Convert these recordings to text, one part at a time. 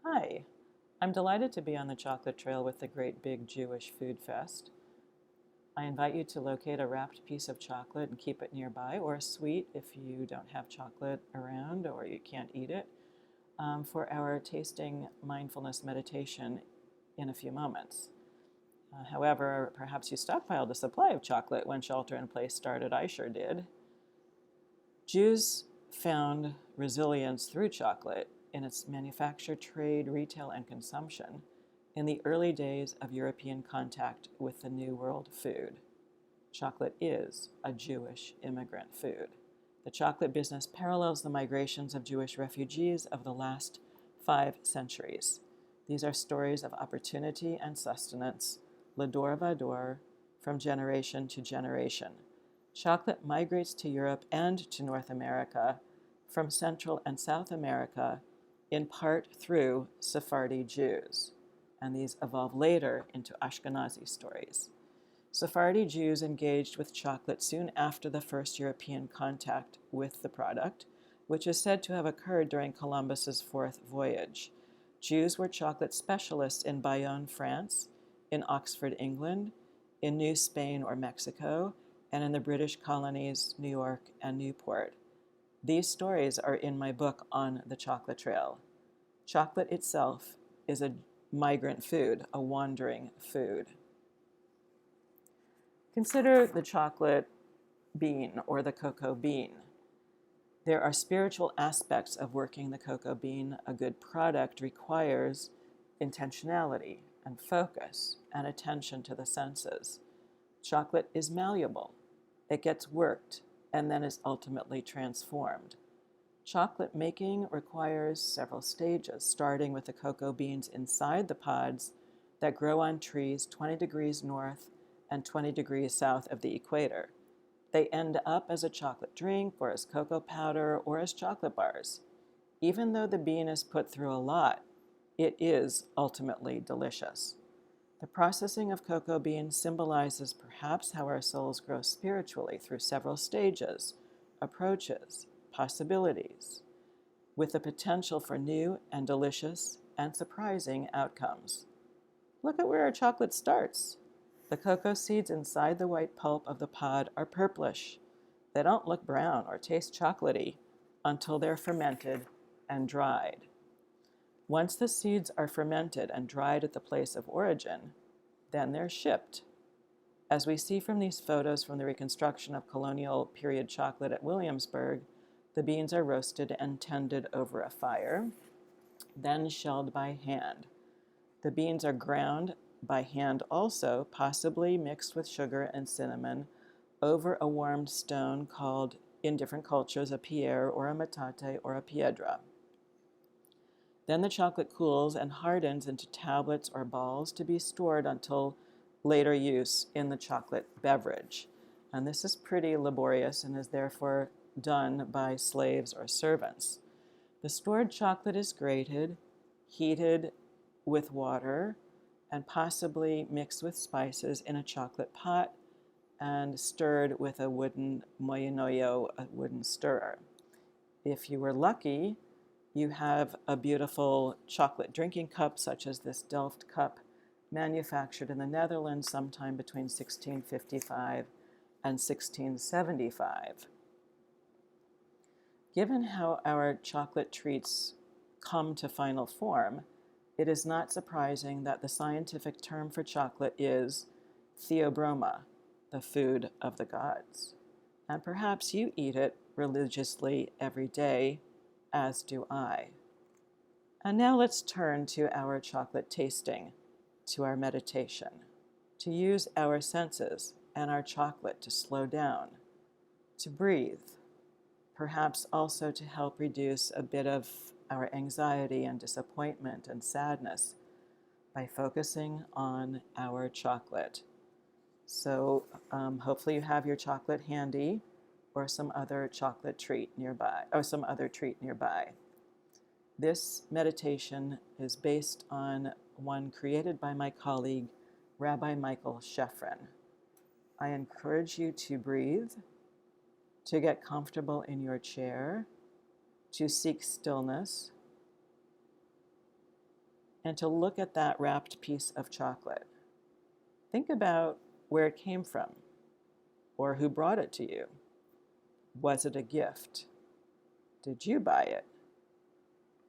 Hi, I'm delighted to be on the chocolate trail with the Great Big Jewish Food Fest. I invite you to locate a wrapped piece of chocolate and keep it nearby, or a sweet if you don't have chocolate around or you can't eat it, for our tasting mindfulness meditation in a few moments. However, perhaps you stockpiled a supply of chocolate when shelter in place started. I sure did. Jews found resilience through chocolate in its manufacture, trade, retail, and consumption in the early days of European contact with the New World food. Chocolate is a Jewish immigrant food. The chocolate business parallels the migrations of Jewish refugees of the last 5 centuries. These are stories of opportunity and sustenance, l'dor vador, from generation to generation. Chocolate migrates to Europe and to North America from Central and South America, in part through Sephardi Jews, and these evolve later into Ashkenazi stories. Sephardi Jews engaged with chocolate soon after the first European contact with the product, which is said to have occurred during Columbus's fourth voyage. Jews were chocolate specialists in Bayonne, France, in Oxford, England, in New Spain or Mexico, and in the British colonies, New York and Newport. These stories are in my book On the Chocolate Trail. Chocolate itself is a migrant food, a wandering food. Consider the chocolate bean or the cocoa bean. There are spiritual aspects of working the cocoa bean. A good product requires intentionality and focus and attention to the senses. Chocolate is malleable. It gets worked and then is ultimately transformed. Chocolate making requires several stages, starting with the cocoa beans inside the pods that grow on trees 20 degrees north and 20 degrees south of the equator. They end up as a chocolate drink or as cocoa powder or as chocolate bars. Even though the bean is put through a lot, it is ultimately delicious. The processing of cocoa beans symbolizes perhaps how our souls grow spiritually through several stages, approaches, possibilities, with the potential for new and delicious and surprising outcomes. Look at where our chocolate starts. The cocoa seeds inside the white pulp of the pod are purplish. They don't look brown or taste chocolatey until they're fermented and dried. Once the seeds are fermented and dried at the place of origin, then they're shipped. As we see from these photos from the reconstruction of colonial period chocolate at Williamsburg, the beans are roasted and tended over a fire, then shelled by hand. The beans are ground by hand also, possibly mixed with sugar and cinnamon, over a warmed stone called, in different cultures, a pierre or a metate or a piedra. Then the chocolate cools and hardens into tablets or balls to be stored until later use in the chocolate beverage. And this is pretty laborious and is therefore done by slaves or servants. The stored chocolate is grated, heated with water, and possibly mixed with spices in a chocolate pot and stirred with a wooden moyanoyo, a wooden stirrer. If you were lucky, you have a beautiful chocolate drinking cup, such as this Delft cup, manufactured in the Netherlands sometime between 1655 and 1675. Given how our chocolate treats come to final form, it is not surprising that the scientific term for chocolate is theobroma, the food of the gods. And perhaps you eat it religiously every day, as do I. And now let's turn to our chocolate tasting, to our meditation, to use our senses and our chocolate to slow down, to breathe, perhaps also to help reduce a bit of our anxiety and disappointment and sadness by focusing on our chocolate. So hopefully you have your chocolate handy or some other chocolate treat nearby, or some other treat nearby. This meditation is based on one created by my colleague, Rabbi Michael Sheffrin. I encourage you to breathe, to get comfortable in your chair, to seek stillness, and to look at that wrapped piece of chocolate. Think about where it came from or who brought it to you. Was it a gift? Did you buy it?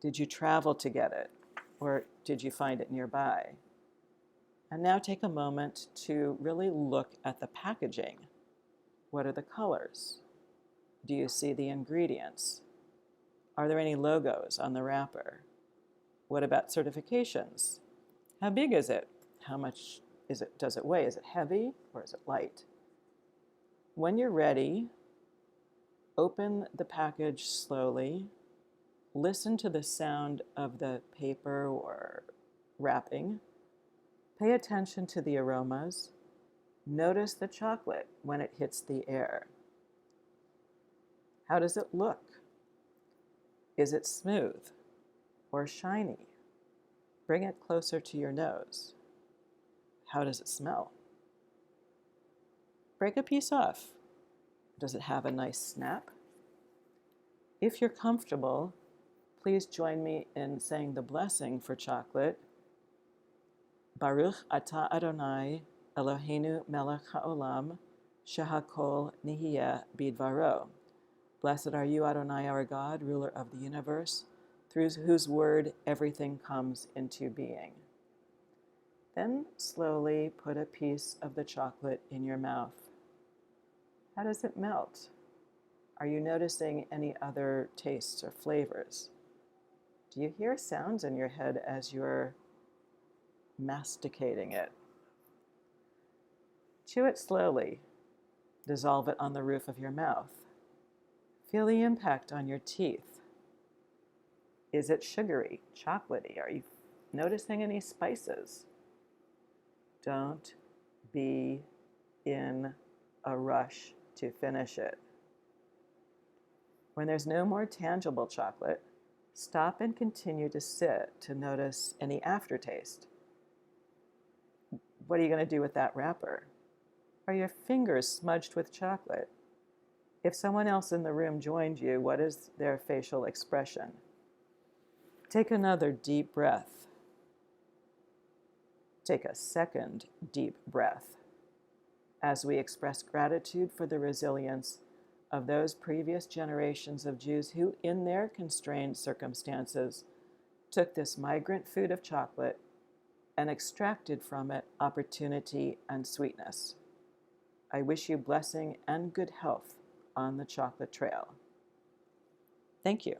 Did you travel to get it? Or did you find it nearby? And now take a moment to really look at the packaging. What are the colors? Do you see the ingredients? Are there any logos on the wrapper? What about certifications? How big is it? How much does it weigh? Is it heavy or is it light? When you're ready, open the package slowly. Listen to the sound of the paper or wrapping. Pay attention to the aromas. Notice the chocolate when it hits the air. How does it look? Is it smooth or shiny? Bring it closer to your nose. How does it smell? Break a piece off. Does it have a nice snap? If you're comfortable, please join me in saying the blessing for chocolate. Baruch atah Adonai Eloheinu melech haolam shehakol nihiyeh bidvaro. Blessed are you, Adonai, our God, ruler of the universe, through whose word everything comes into being. Then slowly put a piece of the chocolate in your mouth. How does it melt? Are you noticing any other tastes or flavors? Do you hear sounds in your head as you're masticating it? Chew it slowly. Dissolve it on the roof of your mouth. Feel the impact on your teeth. Is it sugary, chocolatey? Are you noticing any spices? Don't be in a rush to finish it. When there's no more tangible chocolate, stop and continue to sit to notice any aftertaste. What are you going to do with that wrapper? Are your fingers smudged with chocolate? If someone else in the room joined you, what is their facial expression? Take another deep breath. Take a second deep breath as we express gratitude for the resilience of those previous generations of Jews who, in their constrained circumstances, took this migrant food of chocolate and extracted from it opportunity and sweetness. I wish you blessing and good health on the chocolate trail. Thank you.